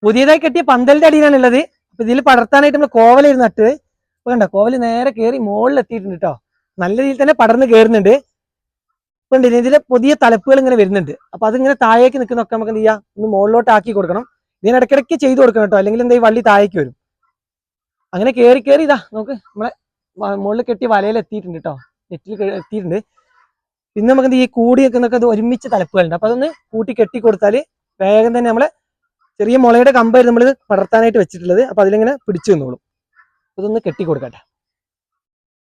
പുതിയതായി കെട്ടിയ പന്തലിന്റെ അടിയിലാണ് ഉള്ളത്. അപ്പൊ ഇതിൽ പടർത്താനായിട്ട് നമ്മൾ കോവലായിരുന്നു നട്ട്. ഇപ്പൊ കണ്ടോ കോവല് നേരെ കയറി മുകളിൽ എത്തിയിട്ടുണ്ട് കേട്ടോ. നല്ല രീതിയിൽ തന്നെ പടർന്ന് കയറുന്നുണ്ട്. ഇപ്പൊ ഇതിലെ പുതിയ തലപ്പുകൾ ഇങ്ങനെ വരുന്നുണ്ട്. അപ്പൊ അതിങ്ങനെ താഴേക്ക് നിൽക്കുന്നൊക്കെ നമുക്ക് എന്ത് ചെയ്യാം, ഒന്ന് മുകളിലോട്ട് ആക്കി കൊടുക്കണം. ഇതിന് ഇടയ്ക്കിടയ്ക്ക് ചെയ്ത് കൊടുക്കണം കേട്ടോ, അല്ലെങ്കിൽ എന്താ ഈ വള്ളി താഴേക്ക് വരും. അങ്ങനെ കയറി കയറി ഇതാ നമുക്ക് നമ്മളെ മുകളിൽ കെട്ടിയ വലയിൽ എത്തിയിട്ടുണ്ട് കേട്ടോ, നെറ്റിൽ എത്തിയിട്ടുണ്ട്. പിന്നെ നമുക്ക് ഈ കൂടി വെക്കുന്നൊക്കെ അത് ഒരുമിച്ച് തലപ്പുകളുണ്ട്. അപ്പൊ അതൊന്ന് കൂട്ടി കെട്ടി കൊടുത്താൽ വേഗം തന്നെ നമ്മളെ ചെറിയ മുളയുടെ കമ്പായിരുന്നു നമ്മൾ പടർത്താനായിട്ട് വെച്ചിട്ടുള്ളത്. അപ്പൊ അതിലിങ്ങനെ പിടിച്ചു നിന്നോളും. അതൊന്ന് കെട്ടി കൊടുക്കട്ടെ.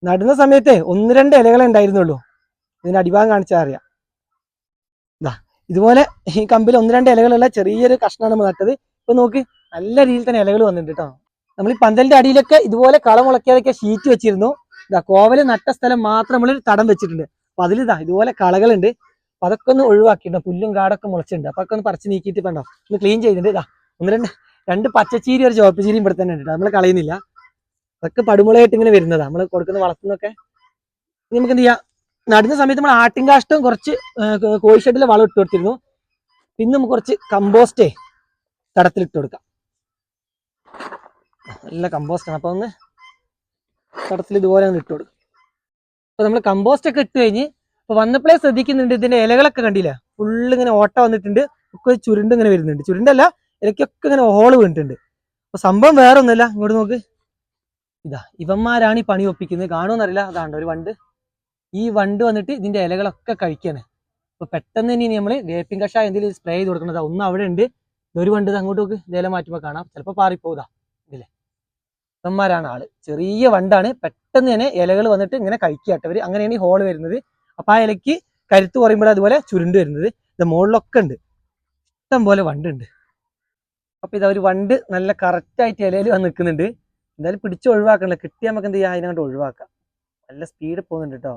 നടുന്ന സമയത്ത് 1-2 ഇലകളെ ഉണ്ടായിരുന്നുള്ളൂ. ഇതിന്റെ അടിഭാഗം കാണിച്ചാൽ അറിയാം. ഇതാ ഇതുപോലെ ഈ കമ്പിൽ 1-2 ഇലകളുള്ള ചെറിയൊരു കഷ്ണമാണ് നമ്മൾ നട്ടത്. ഇപ്പൊ നോക്ക് നല്ല രീതിയിൽ തന്നെ ഇലകൾ വന്നിട്ടുണ്ട് കേട്ടോ. നമ്മൾ ഈ പന്തലിന്റെ അടിയിലൊക്കെ ഇതുപോലെ കള മുളയ്ക്കാതൊക്കെ ഷീറ്റ് വെച്ചിരുന്നു. ഇതാ കോവല് നട്ട സ്ഥലം മാത്രം നമ്മൾ തടം വെച്ചിട്ടുണ്ട്. അപ്പൊ അതിലിതാ ഇതുപോലെ കളകളുണ്ട്. അപ്പൊ അതൊക്കെ ഒന്ന് ഒഴിവാക്കിയിട്ടുണ്ട്. പുല്ലും കാടൊക്കെ മുളച്ചിട്ടുണ്ട്. അപ്പൊ ഒക്കെ ഒന്ന് പറിച്ച് നീക്കിയിട്ട് വേണ്ടോ ഒന്ന് ക്ലീൻ ചെയ്തിട്ടുണ്ട്. ഇതാ 1-2 പച്ചച്ചീരി ഒരു ചുവപ്പ് ചീരിയും ഇവിടെ തന്നെ ഉണ്ട്. നമ്മൾ കളയുന്നില്ല. അതൊക്കെ പടുമുളയായിട്ട് ഇങ്ങനെ വരുന്നതാണ് നമ്മൾ കൊടുക്കുന്ന വളർത്തുന്നൊക്കെ. നമുക്ക് എന്ത് ചെയ്യാം, നടുന്ന സമയത്ത് നമ്മൾ ആട്ടിൻകാഷ്ടം കുറച്ച് കോഴിഷെഡിൽ വളം ഇട്ട് കൊടുത്തിരുന്നു. പിന്നെ നമുക്ക് കുറച്ച് കമ്പോസ്റ്റേ തടത്തിലിട്ട് കൊടുക്കാം. നല്ല കമ്പോസ്റ്റാണ്. അപ്പൊ ഒന്ന് തടത്തിൽ ഇതുപോലെ ഒന്ന് ഇട്ട് കൊടുക്കും. അപ്പൊ നമ്മൾ കമ്പോസ്റ്റ് ഒക്കെ ഇട്ട് കഴിഞ്ഞ് അപ്പൊ വന്നപ്പോഴേ ശ്രദ്ധിക്കുന്നുണ്ട്, ഇതിന്റെ ഇലകളൊക്കെ കണ്ടില്ല, ഫുള്ള് ഇങ്ങനെ ഓട്ട വന്നിട്ടുണ്ട്. ഒക്കെ ചുരുണ്ട് ഇങ്ങനെ വരുന്നുണ്ട്. ചുരുണ്ടല്ല, ഇലക്കൊക്കെ ഇങ്ങനെ ഹോള് വീണിട്ടുണ്ട്. അപ്പൊ സംഭവം വേറെ ഒന്നുമല്ല, ഇങ്ങോട്ട് നോക്ക്. ഇതാ ഇവന്മാരാണ് ഈ പണി ഒപ്പിക്കുന്നത്. കാണുമെന്നറിയില്ല. അതാണ്ടോ ഒരു വണ്ട്. ഈ വണ്ട് വന്നിട്ട് ഇതിന്റെ ഇലകളൊക്കെ കഴിക്കാണ്. അപ്പൊ പെട്ടെന്ന് തന്നെ നമ്മൾ വേപ്പിൻ കഷായം എന്തെങ്കിലും സ്പ്രേ ചെയ്ത് കൊടുക്കുന്നത്. ഒന്ന് അവിടെ ഉണ്ട്, ഒരു വണ്ട് അങ്ങോട്ട് നോക്ക്. ഇല മാറ്റുമ്പോൾ കാണാം, ചിലപ്പോൾ പാറിപ്പോതാ. ഇതില്ലേ ഇവന്മാരാണ് ആള്. ചെറിയ വണ്ടാണ്, പെട്ടെന്ന് തന്നെ ഇലകൾ വന്നിട്ട് ഇങ്ങനെ കഴിക്കാട്ടവര്. അങ്ങനെയാണ് ഈ ഹോള് വരുന്നത്. അപ്പൊ ആ ഇലയ്ക്ക് കരുത്ത് കുറയുമ്പോൾ അതുപോലെ ചുരുണ്ട് വരുന്നത്. ഇത് മുകളിലൊക്കെ ഉണ്ട്, ഇഷ്ടം പോലെ വണ്ടുണ്ട്. അപ്പൊ ഇതാ ഒരു വണ്ട് നല്ല കറക്റ്റായിട്ട് ഇലയിൽ വന്ന് നിൽക്കുന്നുണ്ട്. എന്തായാലും പിടിച്ച് ഒഴിവാക്കണല്ലോ, കിട്ടിയാൽ നമുക്ക് എന്ത് ചെയ്യാം, അതിനങ്ങോട്ട് ഒഴിവാക്കാം. നല്ല സ്പീഡ് പോകുന്നുണ്ട് കേട്ടോ.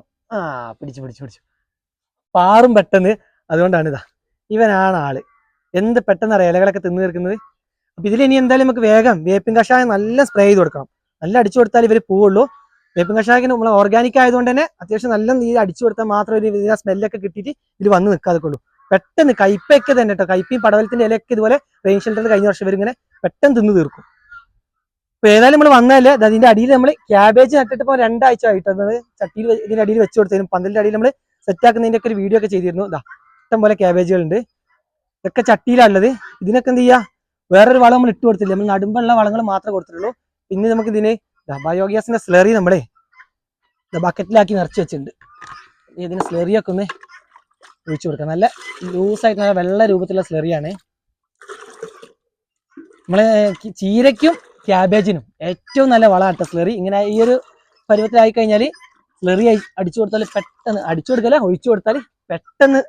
പിടിച്ചു പാറും പെട്ടെന്ന്. അതുകൊണ്ടാണ് ഇതാ ഇവനാണ് ആള്. എന്ത് പെട്ടെന്ന് അറിയാം ഇലകളൊക്കെ തിന്നു തീർക്കുന്നത്. അപ്പൊ ഇതിൽ ഇനി എന്തായാലും നമുക്ക് വേഗം വേപ്പിൻ കഷായം നല്ല സ്പ്രേ ചെയ്ത് കൊടുക്കണം. നല്ല അടിച്ചു കൊടുത്താൽ ഇവർ പോവുള്ളൂ. വേപ്പിൻ കഷായത്തിന് നമ്മൾ ഓർഗാനിക് ആയതുകൊണ്ട് തന്നെ അത്യാവശ്യം നല്ല നീര് അടിച്ചു കൊടുത്താൽ മാത്രം ഒരു ഇതിന്റെ സ്മെല്ലൊക്കെ കിട്ടിയിട്ട് ഇത് വന്ന് നിൽക്കാതെ ഉള്ളൂ. പെട്ടെന്ന് കയ്പയൊക്കെ തന്നെ കേട്ടോ. കയ്പയും പടവലത്തിന്റെ ഇലയൊക്കെ ഇതുപോലെ റെയിൻ ഷെൽട്ടറിൽ കഴിഞ്ഞ വർഷം ഇവരിങ്ങനെ പെട്ടെന്ന് തിന്നു തീർക്കും. അപ്പൊ ഏതായാലും നമ്മൾ വന്നാല് അതിന്റെ അടിയിൽ നമ്മൾ ക്യാബേജ് നട്ടിട്ട് ഇപ്പോൾ 2 ആഴ്ച ആയിട്ടുള്ളത്. ചട്ടിയിൽ ഇതിന്റെ അടിയിൽ വെച്ച് കൊടുത്തതിനും പന്തലിന്റെ അടിയിൽ നമ്മൾ സെറ്റ് ആക്കുന്നതിന്റെ ഒക്കെ ഒരു വീഡിയോ ഒക്കെ ചെയ്തിരുന്നു. ഇതാ ഇഷ്ടം പോലെ ക്യാബേജുകളുണ്ട്. ഇതൊക്കെ ചട്ടിയിലാണുള്ളത്. ഇതിനൊക്കെ എന്ത് ചെയ്യാ, വേറൊരു വളം നമ്മൾ ഇട്ട് കൊടുത്തില്ല. നമ്മൾ നടുമ്പുള്ള വളങ്ങൾ മാത്രമേ കൊടുത്തിട്ടുള്ളൂ. പിന്നെ നമുക്ക് ഇതിന് ബയോഗ്യാസിന്റെ സ്ലറി നമ്മളെ ബക്കറ്റിലാക്കി നിറച്ച് വെച്ചിട്ടുണ്ട്. ഇതിന് സ്ലറിയൊക്കെ ഒന്ന് ഒഴിച്ചു കൊടുക്കാം. നല്ല ലൂസായിട്ട് നല്ല വെള്ള രൂപത്തിലുള്ള സ്ലറിയാണ്. നമ്മളെ ചീരയ്ക്കും ക്യാബേജിനും ഏറ്റവും നല്ല വളമാട്ടോ സ്ലറി. ഇങ്ങനെ ഈ ഒരു പരുവത്തിലായി കഴിഞ്ഞാൽ സ്ലറി അടിച്ചു കൊടുത്താൽ പെട്ടെന്ന്, അടിച്ചു കൊടുക്കല ഒഴിച്ചു കൊടുത്താൽ പെട്ടെന്ന്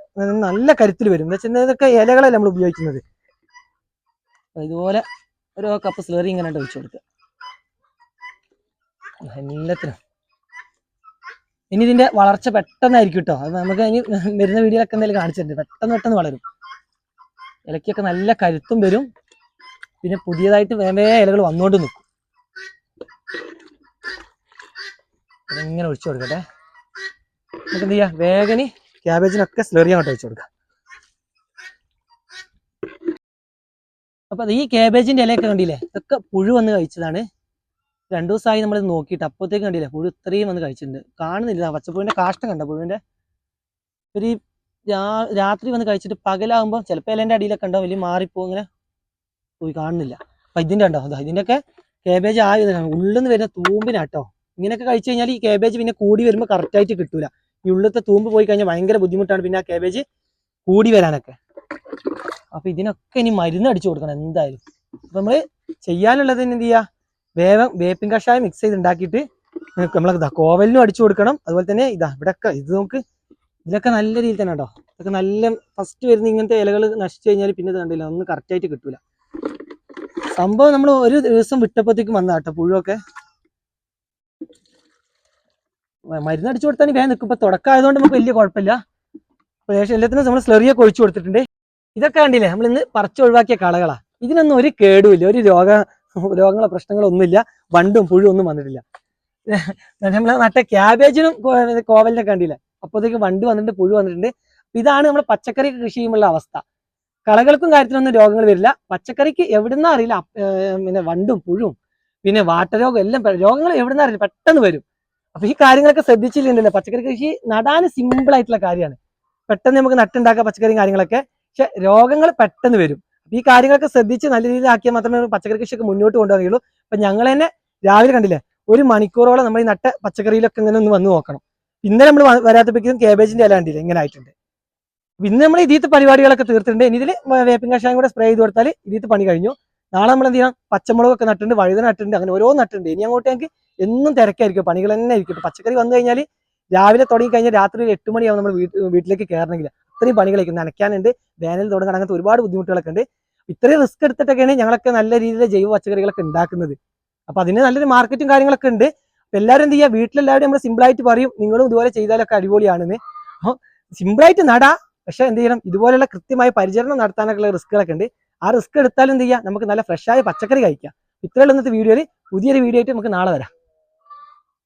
നല്ല കരുത്തിൽ വരും. എന്താ വെച്ചാൽ ഇതൊക്കെ ഇലകളല്ല നമ്മൾ ഉപയോഗിക്കുന്നത്. ഇതുപോലെ ഒരു കപ്പ് സ്ലറി ഇങ്ങനെ ഒഴിച്ചു കൊടുക്കുക എല്ലാത്തിനും. ഇനി ഇതിന്റെ വളർച്ച പെട്ടെന്നായിരിക്കും കേട്ടോ. അത് നമുക്ക് ഇനി വരുന്ന വീഡിയോയിലൊക്കെ എന്തെങ്കിലും കാണിച്ചിട്ടുണ്ട്. പെട്ടെന്ന് വളരും. ഇലക്കൊക്കെ നല്ല കരുത്തും വരും. പിന്നെ പുതിയതായിട്ട് വേറെ ഇലകൾ വന്നുകൊണ്ട് നിൽക്കും. ഇങ്ങനെ ഒഴിച്ചു കൊടുക്കട്ടെ. നമുക്ക് എന്ത് ചെയ്യാം, വേഗന് ക്യാബേജിനൊക്കെ സ്ലറി അങ്ങോട്ട് ഒഴിച്ചു കൊടുക്കാം. അപ്പൊ ഈ ക്യാബേജിന്റെ ഇലയൊക്കെ കണ്ടില്ലേ, ഇതൊക്കെ പുഴു വന്ന് കഴിച്ചതാണ്. 2 ദിവസമായി നമ്മൾ നോക്കിയിട്ട്. അപ്പോഴത്തേക്ക് കണ്ടില്ലേ പുഴു ഇത്രയും വന്ന് കഴിച്ചിട്ടുണ്ട്. കാണുന്നില്ല, പച്ചപ്പുഴുവിന്റെ കാഷ്ടം കണ്ട പുഴുവിന്റെ. ഒരു രാത്രി വന്ന് കഴിച്ചിട്ട് പകലാകുമ്പോൾ ചിലപ്പോൾ ഇലേന്റെ അടിയിലൊക്കെ ഉണ്ടാവും, വലിയ മാറിപ്പോ ഇങ്ങനെ പോയി കാണുന്നില്ല. അപ്പൊ ഇതിന്റെ ഉണ്ടോ, ഇതിന്റെയൊക്കെ ക്യാബേജ് ആയതാണ്. ഉള്ളിൽ നിന്ന് വരുന്ന തൂമ്പിനാട്ടോ. ഇങ്ങനെയൊക്കെ കഴിച്ചു കഴിഞ്ഞാൽ ഈ ക്യാബേജ് പിന്നെ കൂടി വരുമ്പോൾ കറക്റ്റായിട്ട് കിട്ടൂല. ഈ ഉള്ളിലത്തെ തൂമ്പ് പോയി കഴിഞ്ഞാൽ ഭയങ്കര ബുദ്ധിമുട്ടാണ് പിന്നെ ആ ക്യാബേജ് കൂടി വരാനൊക്കെ. അപ്പൊ ഇതിനൊക്കെ ഇനി മരുന്ന് അടിച്ചു കൊടുക്കണം എന്തായാലും. അപ്പൊ നമ്മള് ചെയ്യാനുള്ളത് എന്ത് ചെയ്യാ, വേപ്പിൻ കഷായം മിക്സ് ചെയ്ത് ഉണ്ടാക്കിയിട്ട് നമ്മളെ കോവലിനും അടിച്ചു കൊടുക്കണം. അതുപോലെ തന്നെ ഇവിടെയൊക്കെ ഇത് നമുക്ക് ഇതിലൊക്കെ നല്ല രീതിയിൽ തന്നെ കേട്ടോ. ഇതൊക്കെ നല്ല ഫസ്റ്റ് വരുന്ന ഇങ്ങനത്തെ ഇലകൾ നശിച്ചു കഴിഞ്ഞാൽ പിന്നെ ഇത് കണ്ടില്ല, ഒന്നും കറക്റ്റായിട്ട് കിട്ടൂല. സംഭവം നമ്മൾ ഒരു ദിവസം വിട്ടപ്പോഴത്തേക്കും വന്ന കേട്ടോ പുഴുവൊക്കെ. മരുന്ന് അടിച്ചു കൊടുത്താൽ വേഗം നിൽക്കും. ഇപ്പൊ തുടക്കമായതുകൊണ്ട് നമുക്ക് വലിയ കുഴപ്പമില്ല. ഏകദേശം എല്ലാത്തിനും നമ്മൾ സ്ലറിയൊക്കെ ഒഴിച്ചു കൊടുത്തിട്ടുണ്ട്. ഇതൊക്കെ കണ്ടില്ലേ നമ്മൾ ഇന്ന് പറിച്ച് ഒഴിവാക്കിയ കളകളാ. ഇതിനൊന്നും ഒരു കേടുമില്ല, ഒരു രോഗങ്ങളോ പ്രശ്നങ്ങളോ ഒന്നുമില്ല. വണ്ടും പുഴു ഒന്നും വന്നിട്ടില്ല. നമ്മൾ നട്ട ക്യാബേജിനും കോവലിനൊക്കെ കണ്ടില്ല, അപ്പോഴത്തേക്ക് വണ്ട് വന്നിട്ടുണ്ട്, പുഴു വന്നിട്ടുണ്ട്. ഇതാണ് നമ്മൾ പച്ചക്കറി കൃഷി ചെയ്യുമ്പോൾ അവസ്ഥ. കളകൾക്കും കാര്യത്തിലൊന്നും രോഗങ്ങൾ വരില്ല. പച്ചക്കറിക്ക് എവിടുന്ന അറിയില്ല, പിന്നെ വണ്ടും പുഴും പിന്നെ വാട്ടരോഗം എല്ലാം രോഗങ്ങൾ എവിടുന്ന അറിയില്ല, പെട്ടെന്ന് വരും. അപ്പൊ ഈ കാര്യങ്ങളൊക്കെ ശ്രദ്ധിച്ചിട്ടുണ്ടല്ലോ, പച്ചക്കറി കൃഷി നടാൻ സിമ്പിൾ ആയിട്ടുള്ള കാര്യമാണ്. പെട്ടെന്ന് നമുക്ക് നട്ടുണ്ടാക്കാം പച്ചക്കറിയും കാര്യങ്ങളൊക്കെ. പക്ഷെ രോഗങ്ങൾ പെട്ടെന്ന് വരും. ഈ കാര്യങ്ങളൊക്കെ ശ്രദ്ധിച്ച് നല്ല രീതിയിൽ ആക്കിയാൽ മാത്രമേ പച്ചക്കറി കൃഷിയൊക്കെ മുന്നോട്ട് കൊണ്ടുപോകുകയുള്ളൂ. അപ്പൊ ഞങ്ങൾ തന്നെ രാവിലെ കണ്ടില്ലേ, 1 മണിക്കൂറോളം നമ്മൾ ഈ നട്ട പച്ചക്കറിയിലൊക്കെ ഇങ്ങനെ ഒന്ന് വന്ന് നോക്കണം. ഇന്നലെ നമ്മൾ വരാത്തപ്പോഴേക്കും കേബേജിന്റെ ഇല കണ്ടില്ലേ ഇങ്ങനെ ആയിട്ടുണ്ട്. ഇന്ന് നമ്മൾ ഇതിത്തെ പരിപാടികളൊക്കെ തീർത്തിട്ടുണ്ട്. ഇനി ഇതിൽ വേപ്പിൻ കഷായം കൂടെ സ്പ്രേ ചെയ്ത് കൊടുത്താൽ ഇതിത്തെ പണി കഴിഞ്ഞു. നാളെ നമ്മൾ എന്ത് ചെയ്യണം, പച്ചമുളകൊക്കെ നട്ടിട്ടുണ്ട്, വഴുതന നട്ടിട്ടുണ്ട്, അങ്ങനെ ഓരോ നട്ടിട്ടുണ്ട്. ഇനി അങ്ങോട്ട് ഞങ്ങൾക്ക് എന്നും തിരക്കായിരിക്കും, പണികൾ തന്നെ ആയിരിക്കും. പച്ചക്കറി വന്നു കഴിഞ്ഞാൽ രാവിലെ തുടങ്ങി കഴിഞ്ഞാൽ രാത്രി 8 മണിയാവും നമ്മൾ വീട്ടിലേക്ക് കയറണമെങ്കിൽ. അത്രയും പണികളായിരിക്കും, നനയ്ക്കാനുണ്ട്, വേനൽ തുടങ്ങാൻ, അങ്ങനത്തെ ഒരുപാട് ബുദ്ധിമുട്ടുകളൊക്കെ ഉണ്ട്. ഇത്രയും റിസ്ക് എടുത്തിട്ടൊക്കെയാണ് ഞങ്ങളൊക്കെ നല്ല രീതിയിൽ ജൈവ പച്ചക്കറികളൊക്കെ ഉണ്ടാക്കുന്നത്. അപ്പൊ അതിന് നല്ലൊരു മാർക്കറ്റും കാര്യങ്ങളൊക്കെ ഉണ്ട്. അപ്പൊ എല്ലാവരും എന്ത് ചെയ്യുക, വീട്ടിലെല്ലാവരും നമ്മൾ സിമ്പിളായിട്ട് പറയും നിങ്ങളും ഇതുപോലെ ചെയ്താലൊക്കെ അടിപൊളിയാണെന്ന്. അപ്പോൾ സിമ്പിളായിട്ട് നടാ, പക്ഷെ എന്ത് ചെയ്യണം, ഇതുപോലെയുള്ള കൃത്യമായ പരിചരണം നടത്താനൊക്കെയുള്ള റിസ്കുകളൊക്കെ ഉണ്ട്. ആ റിസ്ക് എടുത്താലും എന്ത് ചെയ്യുക, നമുക്ക് നല്ല ഫ്രഷായ പച്ചക്കറി കഴിക്കാം. ഇത്രയുള്ള ഇന്നത്തെ വീഡിയോയിൽ. പുതിയൊരു വീഡിയോ ആയിട്ട് നമുക്ക് നാളെ വരാം.